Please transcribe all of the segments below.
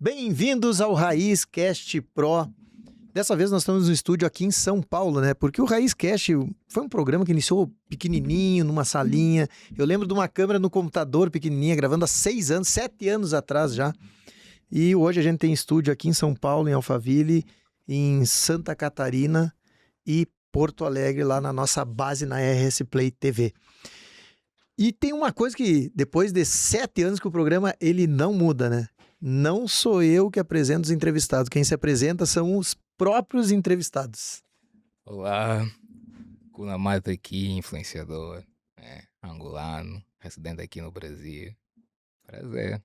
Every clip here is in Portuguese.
Bem-vindos ao Raiz Cast Pro. Dessa vez nós estamos no estúdio aqui em São Paulo, né? Porque o Raiz Cast foi um programa que iniciou pequenininho, numa salinha. Eu lembro de uma câmera no computador pequenininha, gravando há 6 anos, 7 anos atrás já. E hoje a gente tem estúdio aqui em São Paulo, em Alphaville, em Santa Catarina e Porto Alegre, lá na nossa base na RS Play TV. E tem uma coisa que, depois de 7 anos que o programa, ele não muda, né? Não sou eu que apresento os entrevistados. Quem se apresenta são os próprios entrevistados. Olá, Kuna Mata aqui, influenciador, angolano, residente aqui no Brasil. Prazer.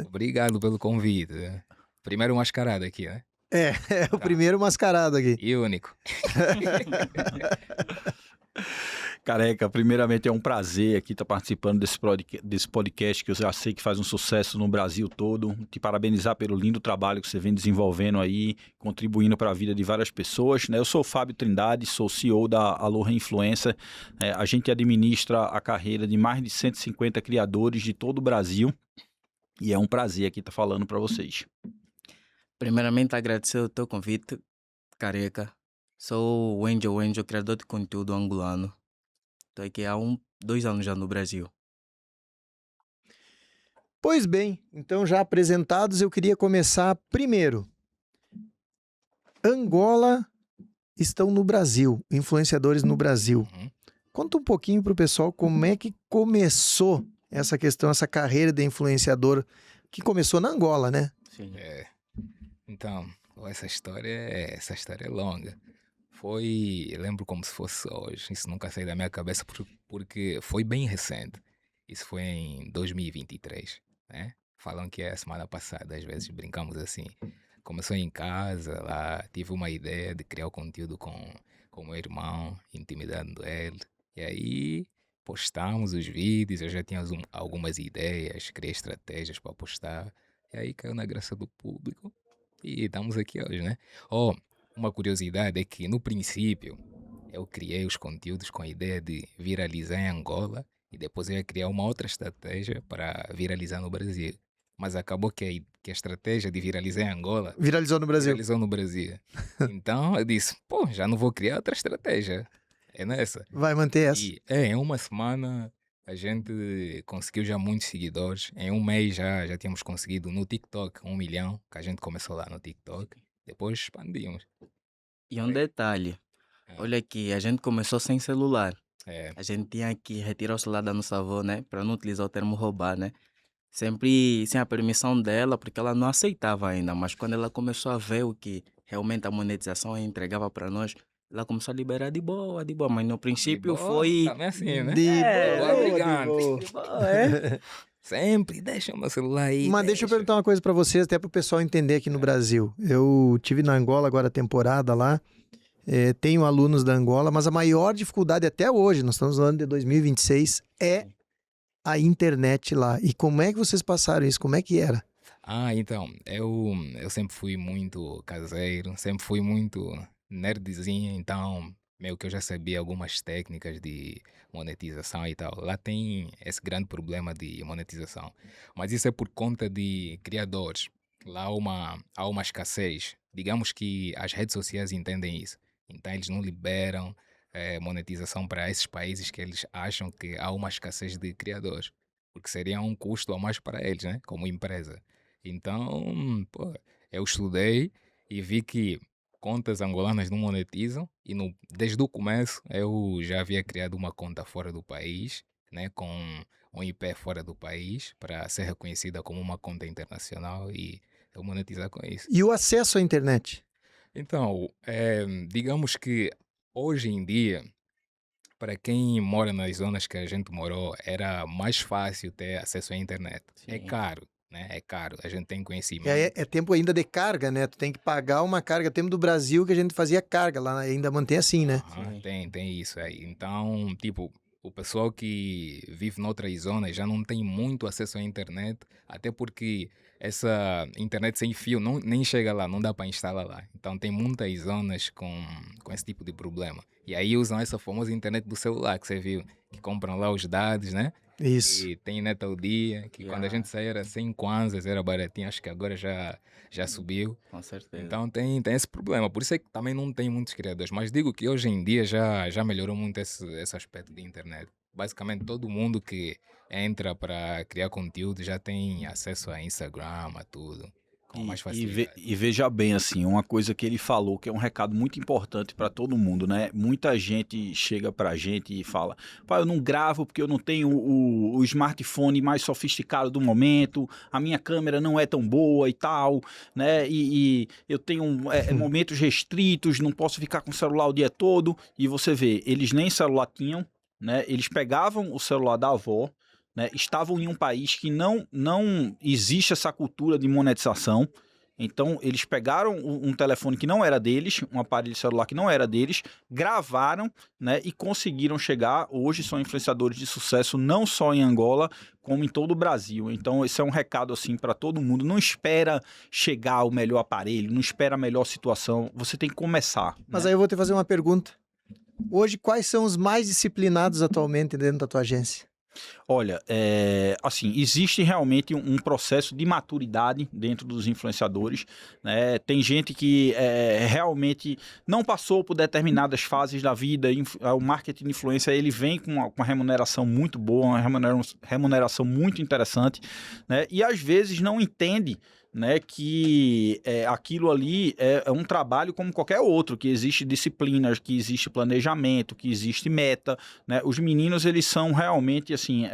Obrigado pelo convite. Primeiro mascarado aqui, né? É o primeiro mascarado aqui. E único. Careca, primeiramente é um prazer aqui estar participando desse podcast que eu já sei que faz um sucesso no Brasil todo. Te parabenizar pelo lindo trabalho que você vem desenvolvendo aí, contribuindo para a vida de várias pessoas, né? Eu sou o Fábio Trindade, sou CEO da Aloha Influencer. A gente administra a carreira de mais de 150 criadores de todo o Brasil e é um prazer aqui estar falando para vocês. Primeiramente, agradecer o teu convite, Careca. Sou o Angel, criador de conteúdo angolano. Estou aqui há 2 anos já no Brasil. Pois bem, então já apresentados, eu queria começar primeiro. Angola estão no Brasil, influenciadores no Brasil. Conta um pouquinho para o pessoal como é que começou essa questão, essa carreira de influenciador, que começou na Angola, né? Sim. Então, essa história é longa. Eu lembro como se fosse hoje, isso nunca saiu da minha cabeça porque foi bem recente. Isso foi em 2023, né? Falam que é a semana passada, às vezes brincamos assim. Começou em casa, lá tive uma ideia de criar o conteúdo com o meu irmão, intimidando ele. E aí postamos os vídeos, eu já tinha algumas ideias, criei estratégias para postar. E aí caiu na graça do público e estamos aqui hoje, né? Uma curiosidade é que, no princípio, eu criei os conteúdos com a ideia de viralizar em Angola e depois eu ia criar uma outra estratégia para viralizar no Brasil. Mas acabou que a estratégia de viralizar em Angola Viralizou no Brasil. viralizou no Brasil. Então eu disse, já não vou criar outra estratégia. É nessa. Vai manter essa. E em uma semana a gente conseguiu já muitos seguidores. Em um mês já tínhamos conseguido no TikTok 1 milhão, que a gente começou lá no TikTok. Depois expandimos. E um detalhe, É. olha aqui, a gente começou sem celular. É, A gente tinha que retirar o celular da nossa avó, né? Para não utilizar o termo roubar, né? Sempre sem a permissão dela, porque ela não aceitava ainda. Mas quando ela começou a ver o que realmente a monetização entregava para nós, ela começou a liberar de boa. Mas no princípio foi... Também assim, né? De boa, boa, brigante. de boa. De boa, é? Sempre deixa o meu celular aí. Mas deixa eu perguntar uma coisa para vocês, até para o pessoal entender aqui no Brasil. Eu tive na Angola agora a temporada lá, tenho alunos da Angola, mas a maior dificuldade até hoje, nós estamos no ano de 2026, é a internet lá. E como é que vocês passaram isso? Como é que era? Então, eu sempre fui muito caseiro, sempre fui muito nerdzinho, então meio que eu já sabia algumas técnicas de monetização e tal. Lá tem esse grande problema de monetização, mas isso é por conta de criadores. Lá há uma escassez. Digamos que as redes sociais entendem isso, então eles não liberam monetização para esses países que eles acham que há uma escassez de criadores, porque seria um custo a mais para eles, né? Como empresa. Então, eu estudei e vi que contas angolanas não monetizam e desde o começo eu já havia criado uma conta fora do país, né, com um IP fora do país para ser reconhecida como uma conta internacional e eu monetizar com isso. E o acesso à internet? Então, digamos que hoje em dia, para quem mora nas zonas que a gente morou, era mais fácil ter acesso à internet. É Sim. caro, né? É caro, a gente tem conhecimento. É tempo ainda de carga, né? Tu tem que pagar uma carga. Tempo do Brasil que a gente fazia carga, lá ainda mantém assim, né? Aham, tem isso aí. Então, tipo, o pessoal que vive noutras zonas já não tem muito acesso à internet, até porque essa internet sem fio nem chega lá, não dá para instalar lá. Então tem muitas zonas com esse tipo de problema. E aí usam essa famosa internet do celular que você viu, que compram lá os dados, né? Isso. E tem net ao dia, que quando a gente saía era 100 kwanzas, era baratinho, acho que agora já subiu. Com certeza. Então tem esse problema, por isso é que também não tem muitos criadores. Mas digo que hoje em dia já melhorou muito esse aspecto de internet. Basicamente todo mundo que entra para criar conteúdo já tem acesso a Instagram, a tudo, com mais facilidade. E veja bem, assim, uma coisa que ele falou que é um recado muito importante para todo mundo, né? Muita gente chega pra gente e fala: pai, eu não gravo porque eu não tenho o smartphone mais sofisticado do momento, a minha câmera não é tão boa e tal, né? E eu tenho momentos restritos, não posso ficar com o celular o dia todo. E você vê, eles nem celular tinham, né? Eles pegavam o celular da avó, né, estavam em um país que não existe essa cultura de monetização. Então, eles pegaram um telefone que não era deles, um aparelho celular que não era deles, gravaram, né, e conseguiram chegar. Hoje são influenciadores de sucesso não só em Angola, como em todo o Brasil. Então, esse é um recado assim para todo mundo. Não espera chegar o melhor aparelho, não espera a melhor situação. Você tem que começar. Mas né? aí eu vou te fazer uma pergunta. Hoje, quais são os mais disciplinados atualmente dentro da tua agência? Olha, assim, existe realmente um processo de maturidade dentro dos influenciadores, né? Tem gente que realmente não passou por determinadas fases da vida. O marketing de influência, ele vem com uma remuneração muito boa, uma remuneração muito interessante, né? E às vezes não entende, né, que aquilo ali é um trabalho como qualquer outro, que existe disciplinas, que existe planejamento, que existe meta, né? Os meninos, eles são realmente assim,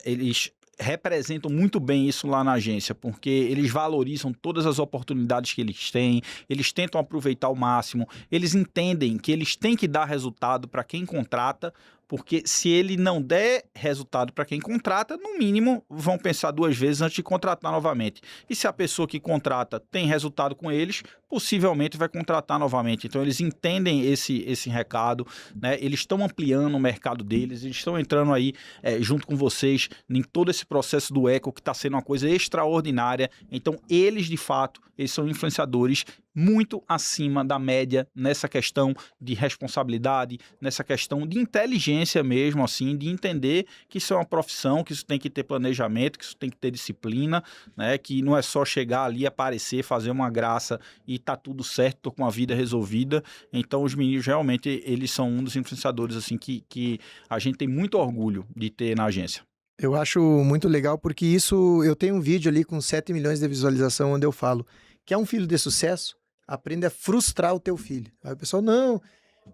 eles representam muito bem isso lá na agência, porque eles valorizam todas as oportunidades que eles têm, eles tentam aproveitar ao máximo, eles entendem que eles têm que dar resultado para quem contrata, porque se ele não der resultado para quem contrata, no mínimo vão pensar duas vezes antes de contratar novamente. E se a pessoa que contrata tem resultado com eles, possivelmente vai contratar novamente. Então eles entendem esse recado, né? Eles estão ampliando o mercado deles, eles estão entrando aí junto com vocês em todo esse processo do eco, que está sendo uma coisa extraordinária. Então eles, de fato, eles são influenciadores muito acima da média nessa questão de responsabilidade, nessa questão de inteligência mesmo, assim, de entender que isso é uma profissão, que isso tem que ter planejamento, que isso tem que ter disciplina, né? Que não é só chegar ali, aparecer, fazer uma graça e tá tudo certo, tô com a vida resolvida. Então os meninos realmente, eles são um dos influenciadores assim que a gente tem muito orgulho de ter na agência. Eu acho muito legal porque isso, eu tenho um vídeo ali com 7 milhões de visualização onde eu falo que é um filho de sucesso, aprende a frustrar o teu filho. Aí o pessoal, não,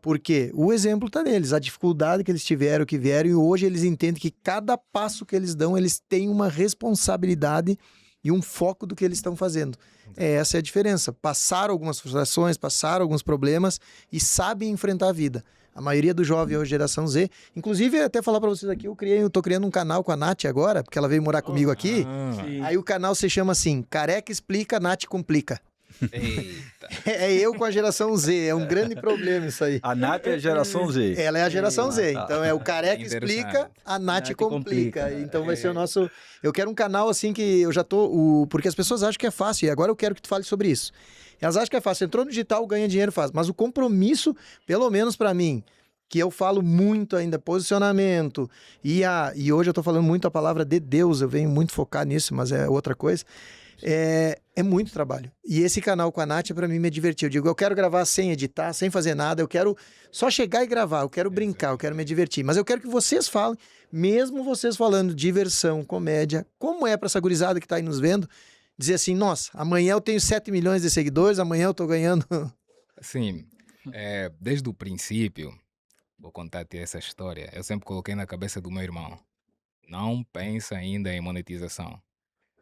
porque o exemplo está neles, a dificuldade que eles tiveram, que vieram, e hoje eles entendem que cada passo que eles dão, eles têm uma responsabilidade e um foco do que eles estão fazendo. Essa é a diferença. Passaram algumas frustrações, passaram alguns problemas e sabem enfrentar a vida. A maioria do jovem hoje, geração Z. Inclusive, até falar para vocês aqui, eu tô criando um canal com a Nath agora, porque ela veio morar comigo aqui. Aí o canal se chama assim, Careca Explica, Nath Complica. Eita. É eu com a geração Z, é um grande problema isso aí. A Nath é a geração Z. Ela é a geração Z, tá. então é o Careca Interessante. Explica, a Nath Nath Complica. Complica. Então vai ser o nosso... Eu quero um canal assim que eu já tô... Porque as pessoas acham que é fácil, e agora eu quero que tu fale sobre isso. Elas acham que é fácil, entrou no digital, ganha dinheiro, faz. Mas o compromisso, pelo menos para mim, que eu falo muito ainda, posicionamento, e hoje eu tô falando muito a palavra de Deus, eu venho muito focar nisso, mas é outra coisa, é muito trabalho. E esse canal com a Nath, para mim, me divertir. Eu digo, eu quero gravar sem editar, sem fazer nada, eu quero só chegar e gravar, eu quero brincar, eu quero me divertir, mas eu quero que vocês falem, mesmo vocês falando diversão, comédia, como é para essa gurizada que tá aí nos vendo, dizer assim, nossa, amanhã eu tenho 7 milhões de seguidores, amanhã eu tô ganhando... Sim, desde o princípio, vou contar-te essa história, eu sempre coloquei na cabeça do meu irmão, não pensa ainda em monetização.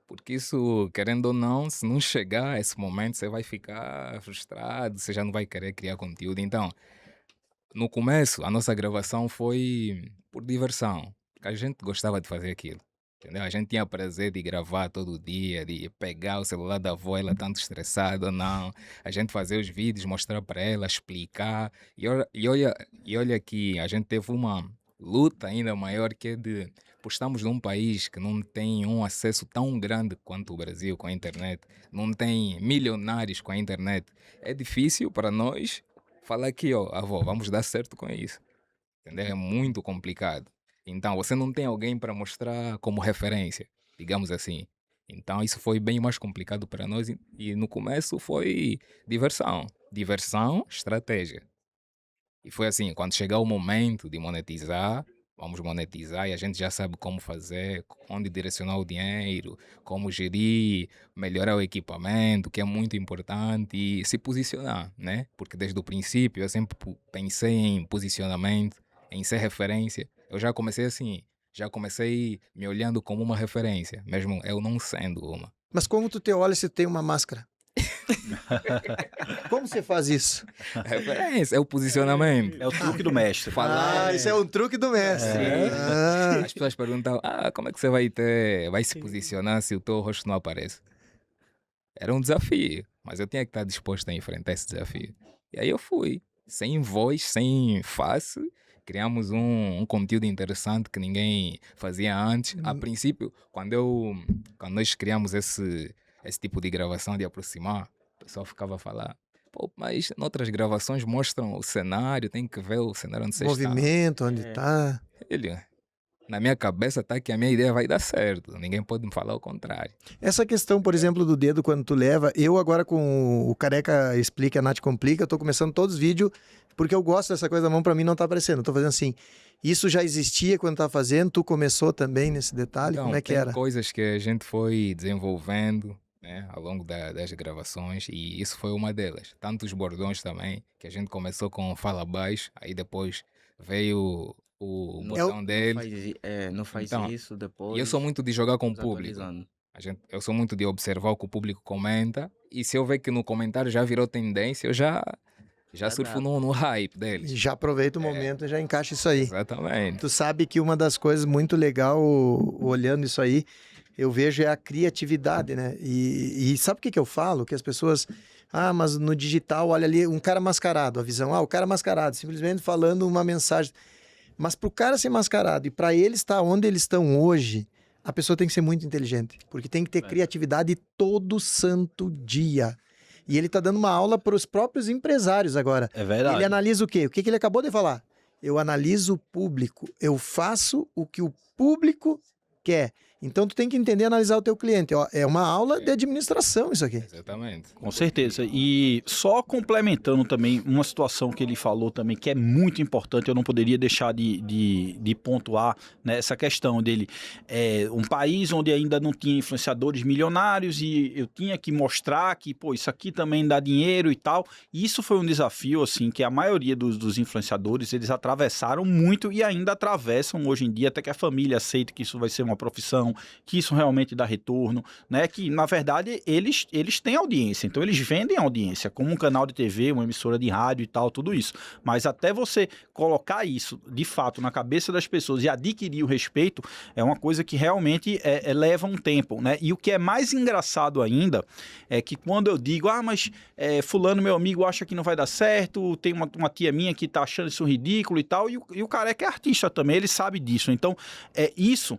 Porque isso, querendo ou não, se não chegar a esse momento, você vai ficar frustrado, você já não vai querer criar conteúdo. Então, no começo, a nossa gravação foi por diversão, porque a gente gostava de fazer aquilo. Entendeu? A gente tinha prazer de gravar todo dia, de pegar o celular da avó, ela tanto estressada ou não, a gente fazer os vídeos, mostrar para ela, explicar. E olha que a gente teve uma luta ainda maior, que é de por estamos num país que não tem um acesso tão grande quanto o Brasil com a internet, não tem milionários com a internet, é difícil para nós falar que, ó, avó, vamos dar certo com isso. Entendeu? É muito complicado. Então, você não tem alguém para mostrar como referência, digamos assim. Então, isso foi bem mais complicado para nós e no começo foi diversão. Diversão, estratégia. E foi assim, quando chegar o momento de monetizar, vamos monetizar e a gente já sabe como fazer, onde direcionar o dinheiro, como gerir, melhorar o equipamento, que é muito importante, e se posicionar, né? Porque desde o princípio eu sempre pensei em posicionamento, em ser referência. Eu já comecei assim, já comecei me olhando como uma referência, mesmo eu não sendo uma. Mas como tu te olha se tu tem uma máscara? Como você faz isso? Referência, é o posicionamento. É o truque do mestre. Falar. Isso é um truque do mestre. Sim. Ah, As pessoas perguntam, como é que você vai se posicionar se o teu rosto não aparece? Era um desafio, mas eu tinha que estar disposto a enfrentar esse desafio. E aí eu fui, sem voz, sem face, criamos um conteúdo interessante que ninguém fazia antes. A princípio, quando nós criamos esse tipo de gravação de aproximar, o pessoal ficava a falar, pô, mas noutras gravações mostram o cenário, tem que ver o cenário onde você está. movimento, onde tá. Ele, na minha cabeça tá que a minha ideia vai dar certo. Ninguém pode me falar o contrário. Essa questão, por exemplo, do dedo quando tu leva, eu agora com o Careca Explica, a Nath Complica, eu tô começando todos os vídeos, porque eu gosto dessa coisa da mão, pra mim não tá aparecendo. Eu tô fazendo assim, isso já existia quando tá fazendo, tu começou também nesse detalhe, Então, como é que tem era? coisas que a gente foi desenvolvendo, né, ao longo das gravações e isso foi uma delas. Tanto os bordões também, que a gente começou com fala baixo, aí depois veio o Não, bordão não dele. não faz Então, isso depois. E eu sou muito de jogar com o vamos público. atualizando. Eu sou muito de observar o que o público comenta e se eu ver que no comentário já virou tendência, eu já Já surfo dá. no hype deles. Já aproveita o momento e já encaixa isso aí. Exatamente. Tu sabe que uma das coisas muito legal, olhando isso aí, eu vejo é a criatividade, né? E sabe o que eu falo? Que as pessoas... mas no digital, olha ali, um cara mascarado, a visão. O cara mascarado, simplesmente falando uma mensagem. Mas pro cara ser mascarado e para ele estar onde eles estão hoje, a pessoa tem que ser muito inteligente. Porque tem que ter criatividade todo santo dia. E ele tá dando uma aula para os próprios empresários agora. É verdade. Ele analisa o quê? O que ele acabou de falar? Eu analiso o público. Eu faço o que o público quer. Então, tu tem que entender e analisar o teu cliente. Ó, é uma aula de administração isso aqui. Exatamente. Com certeza. E só complementando também uma situação que ele falou também, que é muito importante, eu não poderia deixar de pontuar, né, essa questão dele. Um país onde ainda não tinha influenciadores milionários e eu tinha que mostrar que, pô, isso aqui também dá dinheiro e tal. E isso foi um desafio, assim, que a maioria dos influenciadores, eles atravessaram muito e ainda atravessam hoje em dia, até que a família aceite que isso vai ser uma profissão, que isso realmente dá retorno, né? Que, na verdade, eles têm audiência, então eles vendem audiência, como um canal de TV, uma emissora de rádio e tal, tudo isso. Mas até você colocar isso, de fato, na cabeça das pessoas e adquirir o respeito, é uma coisa que realmente leva um tempo, né? E o que é mais engraçado ainda é que quando eu digo, mas fulano, meu amigo, acha que não vai dar certo, tem uma tia minha que tá achando isso ridículo e tal, e o Careca é artista também, ele sabe disso. Então, isso...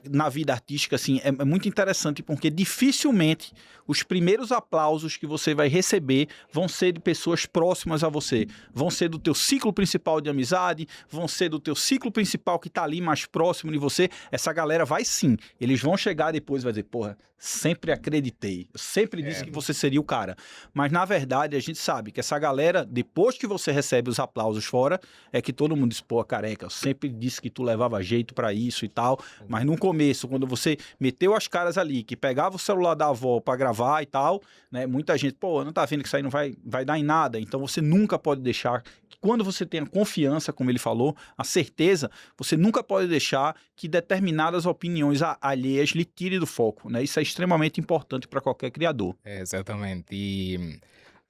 na vida artística, assim, é muito interessante porque dificilmente os primeiros aplausos que você vai receber vão ser de pessoas próximas a você, vão ser do teu ciclo principal de amizade, vão ser do teu ciclo principal que tá ali mais próximo de você. Essa galera vai sim, eles vão chegar depois e vai dizer, porra, sempre acreditei, eu sempre disse que você seria o cara. Mas na verdade a gente sabe que essa galera, depois que você recebe os aplausos fora, é que todo mundo diz, pô, Careca, eu sempre disse que tu levava jeito pra isso e tal, mas no começo, quando você meteu as caras ali, que pegava o celular da avó pra gravar e tal, né, muita gente, pô, não tá vendo que isso aí não vai dar em nada, então você nunca pode deixar, que quando você tem a confiança, como ele falou, a certeza, você nunca pode deixar que determinadas opiniões alheias lhe tirem do foco, né, isso é extremamente importante para qualquer criador. Exatamente. E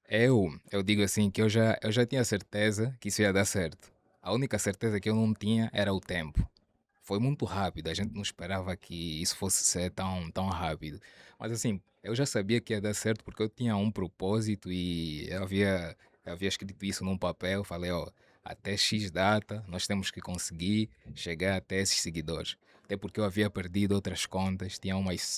eu digo assim que eu já tinha certeza que isso ia dar certo. A única certeza que eu não tinha era o tempo. Foi muito rápido, a gente não esperava que isso fosse ser tão rápido. Mas assim, eu já sabia que ia dar certo porque eu tinha um propósito e eu havia escrito isso num papel. Falei, até X data, nós temos que conseguir chegar até esses seguidores. Até porque eu havia perdido outras contas, tinha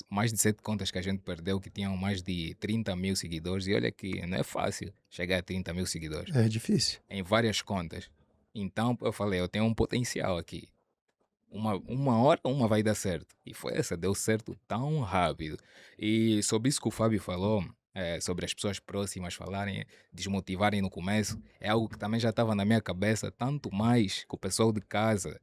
mais de 7 contas que a gente perdeu, que tinham mais de 30 mil seguidores, e olha que não é fácil chegar a 30 mil seguidores É difícil. em várias contas. Então eu falei, eu tenho um potencial aqui. Uma hora uma vai dar certo. E foi essa, deu certo tão rápido. E sobre isso que o Fábio falou, sobre as pessoas próximas falarem, desmotivarem no começo, é algo que também já estava na minha cabeça, tanto mais que o pessoal de casa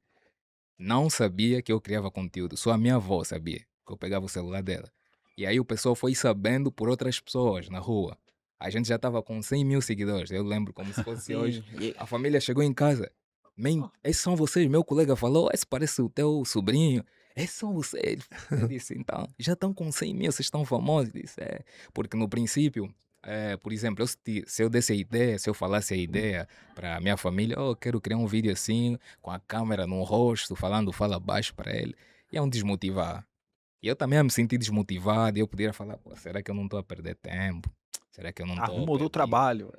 não sabia que eu criava conteúdo. Só a minha avó sabia que eu pegava o celular dela. E aí o pessoal foi sabendo por outras pessoas na rua. A gente já estava com 100 mil seguidores. Eu lembro como se fosse hoje. Sim, A família chegou em casa. Man, esses são vocês? Meu colega falou, esse parece o teu sobrinho. Esses são vocês. Eu disse, então, já estão com 100 mil, vocês estão famosos. Eu disse, porque no princípio, por exemplo, se eu desse a ideia, se eu falasse a ideia para minha família, eu quero criar um vídeo assim, com a câmera no rosto, falando fala baixo para ele, iam desmotivar. E eu também ia me senti desmotivado, e eu poderia falar, pô, será que eu não estou a perder tempo? Será que eu não estou Arrumou do trabalho.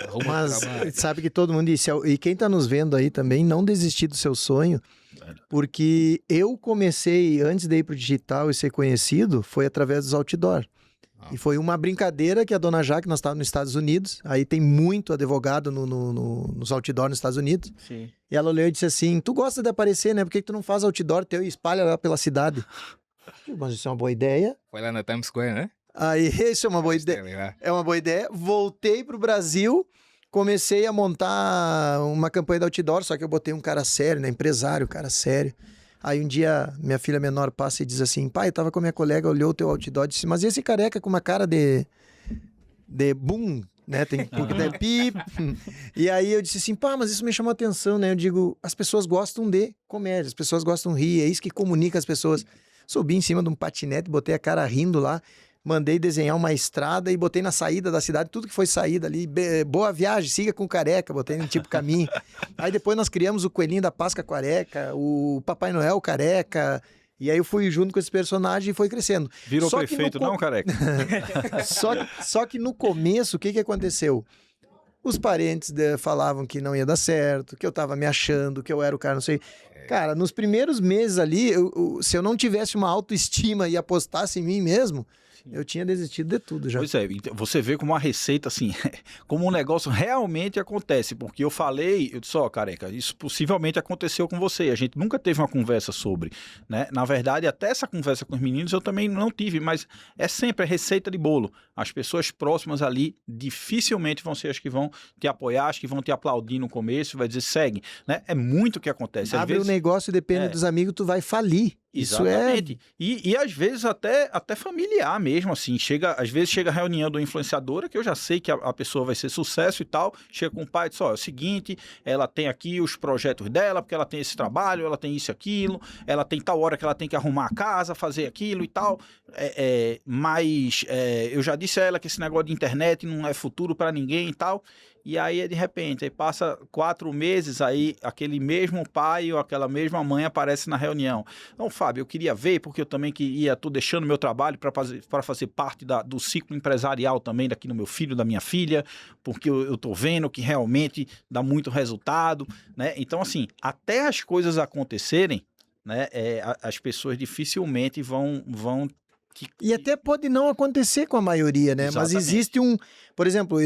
arruma do Mas trabalho. sabe que todo mundo disse, e quem tá nos vendo aí também, não desistir do seu sonho, porque eu comecei, antes de ir pro digital e ser conhecido, foi através dos outdoor. E foi uma brincadeira que a dona Jaque, nós estávamos nos Estados Unidos, aí tem muito advogado nos outdoor nos Estados Unidos, sim. e ela olhou e disse assim, tu gosta de aparecer, né? Por que tu não faz outdoor teu e espalha lá pela cidade? Mas isso é uma boa ideia. Foi lá na Times Square, né? Aí, isso é uma boa ideia. Sei lá. É uma boa ideia. Voltei pro Brasil, comecei a montar uma campanha de outdoor, só que eu botei um cara sério, né? Empresário, cara sério. Aí um dia, minha filha menor passa e diz assim, pai, eu tava com a minha colega, olhou o teu outdoor e disse, mas e esse careca com uma cara de boom, né? Porque tem pip. E aí eu disse assim, pá, mas isso me chamou a atenção, né? Eu digo, as pessoas gostam de comédia, as pessoas gostam de rir, é isso que comunica as pessoas. Subi em cima de um patinete, botei a cara rindo lá, mandei desenhar uma estrada e botei na saída da cidade, tudo que foi saída ali. Boa viagem, siga com o careca, botei no tipo caminho. Aí depois nós criamos o Coelhinho da Páscoa careca, o Papai Noel careca. E aí eu fui junto com esse personagem e foi crescendo. Virou Só que prefeito, no não, careca? só que no começo, o que aconteceu? Os parentes falavam que não ia dar certo, que eu tava me achando, que eu era o cara, não sei. Cara, nos primeiros meses ali, se eu não tivesse uma autoestima e apostasse em mim mesmo, eu tinha desistido de tudo já. Pois é, então, você vê como uma receita, assim, como um negócio realmente acontece, porque eu falei, eu disse, ó, careca, isso possivelmente aconteceu com você, a gente nunca teve uma conversa sobre, né? Na verdade, até essa conversa com os meninos eu também não tive, mas é sempre a receita de bolo. As pessoas próximas ali dificilmente vão ser as que vão te apoiar, as que vão te aplaudir no começo, vai dizer, segue, né? É muito o que acontece. Às Abre vezes, o negócio e depende dos amigos, tu vai falir. Isso exatamente. E às vezes até familiar mesmo, assim. Às vezes chega a reunião do influenciadora, que eu já sei que a pessoa vai ser sucesso e tal. Chega com o pai e diz, ó, é o seguinte, ela tem aqui os projetos dela, porque ela tem esse trabalho, ela tem isso e aquilo, ela tem tal hora que ela tem que arrumar a casa, fazer aquilo e tal. Mas eu já disse a ela que esse negócio de internet não é futuro para ninguém e tal. E aí, de repente, aí passa 4 meses, aí aquele mesmo pai ou aquela mesma mãe aparece na reunião. Então, Fábio, eu queria ver, porque eu também tô deixando meu trabalho para fazer parte do ciclo empresarial também daqui no meu filho, da minha filha, porque eu tô vendo que realmente dá muito resultado, né? Então, assim, até as coisas acontecerem, né, as pessoas dificilmente vão E até pode não acontecer com a maioria, né? Exatamente. Mas existe por exemplo,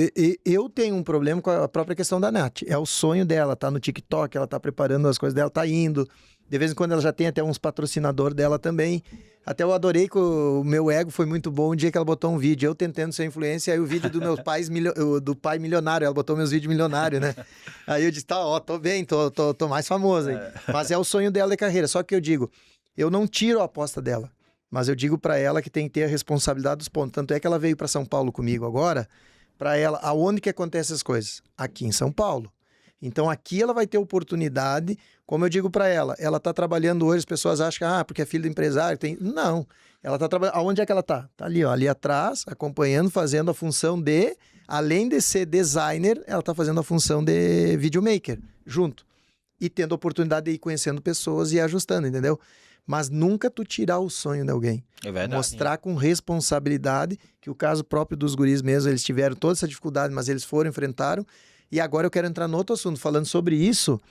eu tenho um problema com a própria questão da Nath. É o sonho dela, tá no TikTok, ela tá preparando as coisas dela, tá indo. De vez em quando ela já tem até uns patrocinadores dela também. Até eu adorei que o meu ego foi muito bom o dia que ela botou um vídeo, eu tentando ser influência, aí o vídeo do meu do pai milionário, ela botou meus vídeos milionários, né? Aí eu disse, tá, ó, tô bem, tô mais famoso aí. Mas é o sonho dela de carreira. Só que eu digo, eu não tiro a aposta dela. Mas eu digo para ela que tem que ter a responsabilidade dos pontos. Tanto é que ela veio para São Paulo comigo agora, para ela, aonde que acontecem as coisas? Aqui em São Paulo. Então aqui ela vai ter oportunidade, como eu digo para ela tá trabalhando hoje, as pessoas acham que, porque é filho do empresário, não. Ela tá trabalhando, aonde é que ela tá? Tá ali, ó, ali atrás, acompanhando, fazendo a função de, além de ser designer, ela tá fazendo a função de videomaker, junto. E tendo a oportunidade de ir conhecendo pessoas e ajustando, entendeu? Mas nunca tu tirar o sonho de alguém. É verdade. Mostrar com responsabilidade, que o caso próprio dos guris mesmo, eles tiveram toda essa dificuldade, mas eles enfrentaram, E agora eu quero entrar no outro assunto, falando sobre isso,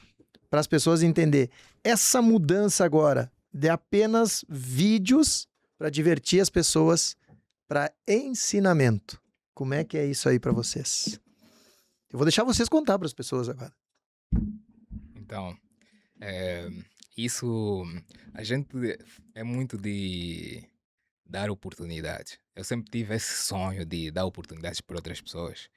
para as pessoas entenderem. Essa mudança agora de apenas vídeos para divertir as pessoas, para ensinamento. Como é que é isso aí para vocês? Eu vou deixar vocês contar para as pessoas agora. Então, isso, a gente é muito de dar oportunidades. Eu sempre tive esse sonho de dar oportunidades para outras pessoas.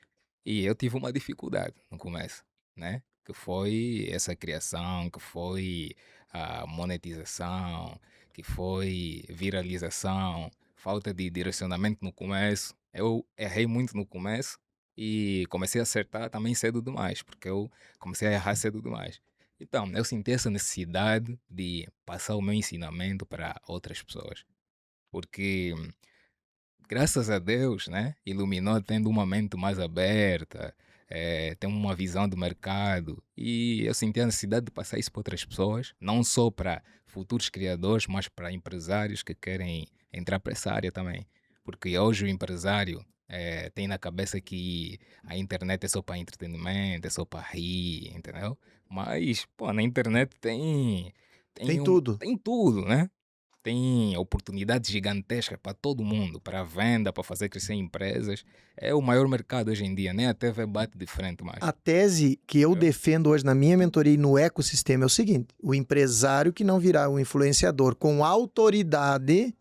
E eu tive uma dificuldade no começo, né? Que foi essa criação, que foi a monetização, que foi viralização, falta de direcionamento no começo. Eu errei muito no começo e comecei a acertar também cedo demais, porque eu comecei a errar cedo demais. Então, eu senti essa necessidade de passar o meu ensinamento para outras pessoas, porque graças a Deus, né, iluminou tendo uma mente mais aberta, tem uma visão do mercado e eu senti a necessidade de passar isso para outras pessoas, não só para futuros criadores, mas para empresários que querem entrar para essa área também. Porque hoje o empresário tem na cabeça que a internet é só para entretenimento, é só para rir, entendeu? Mas, pô, na internet Tem tudo. tem tudo, né? Tem oportunidades gigantescas para todo mundo, para venda, para fazer crescer empresas. É o maior mercado hoje em dia, nem a TV bate de frente mais. A tese que eu defendo hoje na minha mentoria e no ecossistema é o seguinte: o empresário que não virar um influenciador com autoridade,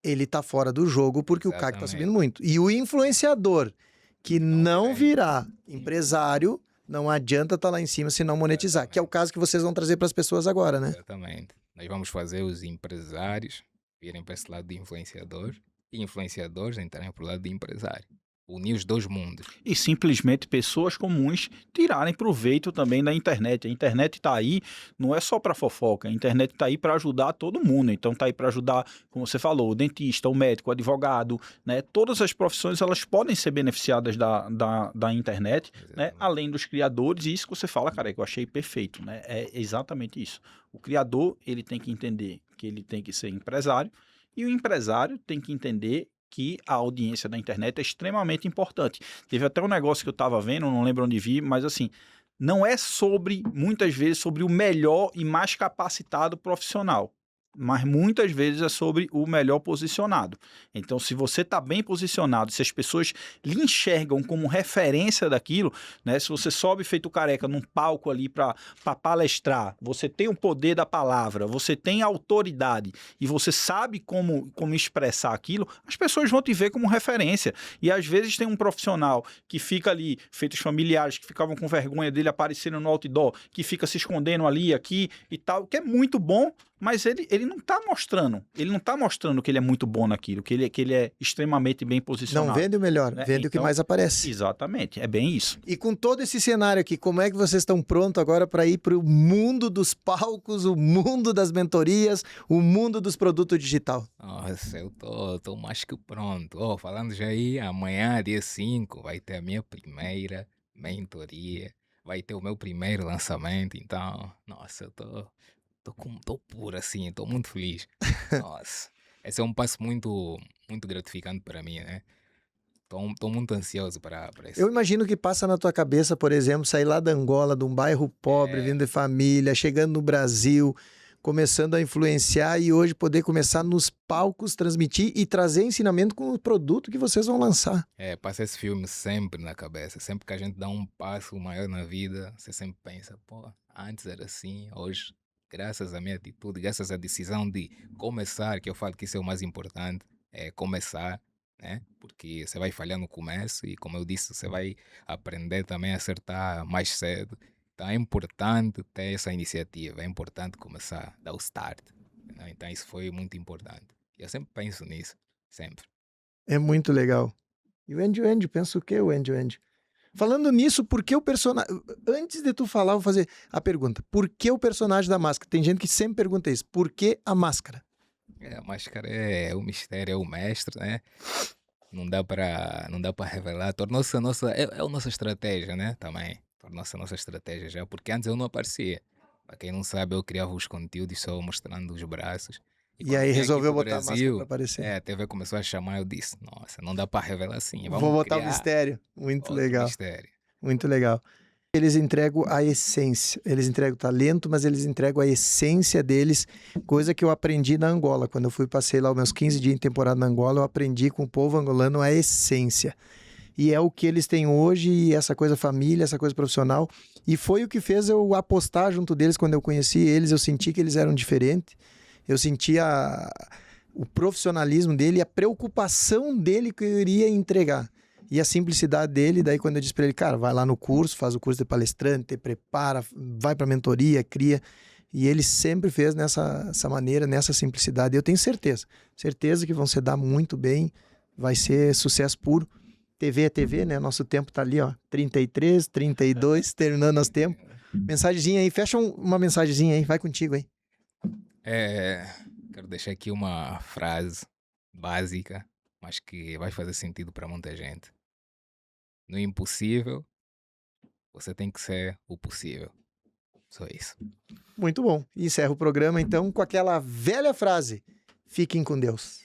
ele tá fora do jogo porque o CAC tá Exatamente. subindo muito. E o influenciador que não tem. virar empresário, não adianta estar lá em cima se não monetizar, que é o caso que vocês vão trazer para as pessoas agora, né? Exatamente. Nós vamos fazer os empresários virem para esse lado de influenciador e influenciadores entrarem para o lado de empresário. Unir os dois mundos. E simplesmente pessoas comuns tirarem proveito também da internet. A internet está aí, não é só para fofoca, a internet está aí para ajudar todo mundo. Então está aí para ajudar, como você falou, o dentista, o médico, o advogado, né? Todas as profissões elas podem ser beneficiadas da internet, né? Exatamente. Além dos criadores, e isso que você fala, cara, que eu achei perfeito, né? É exatamente isso. O criador ele tem que entender que ele tem que ser empresário, e o empresário tem que entender que a audiência da internet é extremamente importante. Teve até um negócio que eu estava vendo, não lembro onde vi, mas assim, não é sobre, muitas vezes, sobre o melhor e mais capacitado profissional, mas muitas vezes é sobre o melhor posicionado. Então, se você está bem posicionado, se as pessoas lhe enxergam como referência daquilo, né? Se você sobe feito careca num palco ali para palestrar, você tem o poder da palavra, você tem autoridade e você sabe como expressar aquilo, as pessoas vão te ver como referência. E às vezes tem um profissional que fica ali, feitos familiares que ficavam com vergonha dele aparecendo no outdoor, que fica se escondendo ali, aqui e tal, que é muito bom, mas ele não está mostrando que ele é muito bom naquilo, que ele é extremamente bem posicionado. Não vende o melhor, né? vende o que Então, mais aparece. Exatamente, é bem isso. E com todo esse cenário aqui, como é que vocês estão prontos agora para ir para o mundo dos palcos, o mundo das mentorias, o mundo dos produtos digital? Nossa, eu tô mais que pronto. Ó, falando já aí, amanhã, dia 5, vai ter a minha primeira mentoria, vai ter o meu primeiro lançamento, então, nossa, eu tô puro assim, tô muito feliz. Nossa, esse é um passo muito, muito gratificante para mim, né? Tô muito ansioso para esse. Eu imagino que passa na tua cabeça, por exemplo, sair lá da Angola, de um bairro pobre, vindo de família, chegando no Brasil, começando a influenciar e hoje poder começar nos palcos, transmitir e trazer ensinamento com o produto que vocês vão lançar. Passa esse filme sempre na cabeça. Sempre que a gente dá um passo maior na vida, você sempre pensa, pô, antes era assim, hoje, graças à minha atitude, graças à decisão de começar, que eu falo que isso é o mais importante, é começar, né? Porque você vai falhar no começo e, como eu disse, você vai aprender também a acertar mais cedo. Então é importante ter essa iniciativa, é importante começar, dar o start, né? Então isso foi muito importante. Eu sempre penso nisso, sempre. É muito legal. E o End-to-End, pensa o quê, o End-to-End? Falando nisso, por que o personagem... Antes de tu falar, eu vou fazer a pergunta. Por que o personagem da máscara? Tem gente que sempre pergunta isso. Por que a máscara? A máscara é o mistério, é o mestre, né? Não dá para revelar. Tornou-se a nossa... É a nossa estratégia, né? Também. Tornou-se a nossa estratégia já. Porque antes eu não aparecia. Para quem não sabe, eu criava os conteúdos só mostrando os braços. E quando aí vim aqui resolveu pro botar a máscara Brasil, para aparecer. a TV começou a chamar, eu disse, nossa, não dá para revelar assim. Vamos Vou botar o criar mistério. Muito outro legal. mistério. Muito legal. Eles entregam a essência, eles entregam o talento, mas eles entregam a essência deles, coisa que eu aprendi na Angola. Quando eu passei lá os meus 15 dias em temporada na Angola, eu aprendi com o povo angolano a essência. E é o que eles têm hoje, e essa coisa família, essa coisa profissional. E foi o que fez eu apostar junto deles quando eu conheci eles. Eu senti que eles eram diferentes. Eu senti o profissionalismo dele e a preocupação dele que eu iria entregar. E a simplicidade dele. Daí quando eu disse para ele, cara, vai lá no curso, faz o curso de palestrante, prepara, vai para mentoria, cria. E ele sempre fez nessa maneira, nessa simplicidade. Eu tenho certeza que vão se dar muito bem. Vai ser sucesso puro. TV é TV, né? Nosso tempo tá ali, ó. 33, 32, terminando nosso tempo. Mensagenzinha aí, fecha uma mensagenzinha aí, vai contigo aí. Quero deixar aqui uma frase básica, mas que vai fazer sentido para muita gente. No impossível, você tem que ser o possível. Só isso. Muito bom. Encerra o programa, então, com aquela velha frase. Fiquem com Deus.